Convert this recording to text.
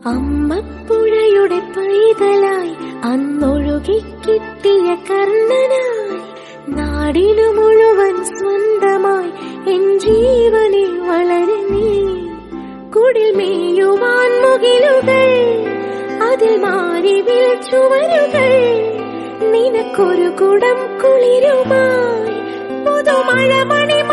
അമ്മപ്പുഴയുടെ പൈതലായി അന്നൊഴുകിക്കിട്ടിയ കർണനായി നാടിനു മുഴുവൻ സ്വന്തമായി എൻ ജീവനെ വളരെ നീ കുടിൽ മേയുവാൻ മുകിലുകൾ അതിൽ മാറി ചുവരുകൾ നിനക്കൊരു കുടം കുളിരുമായി പുതുമഴ മണിമ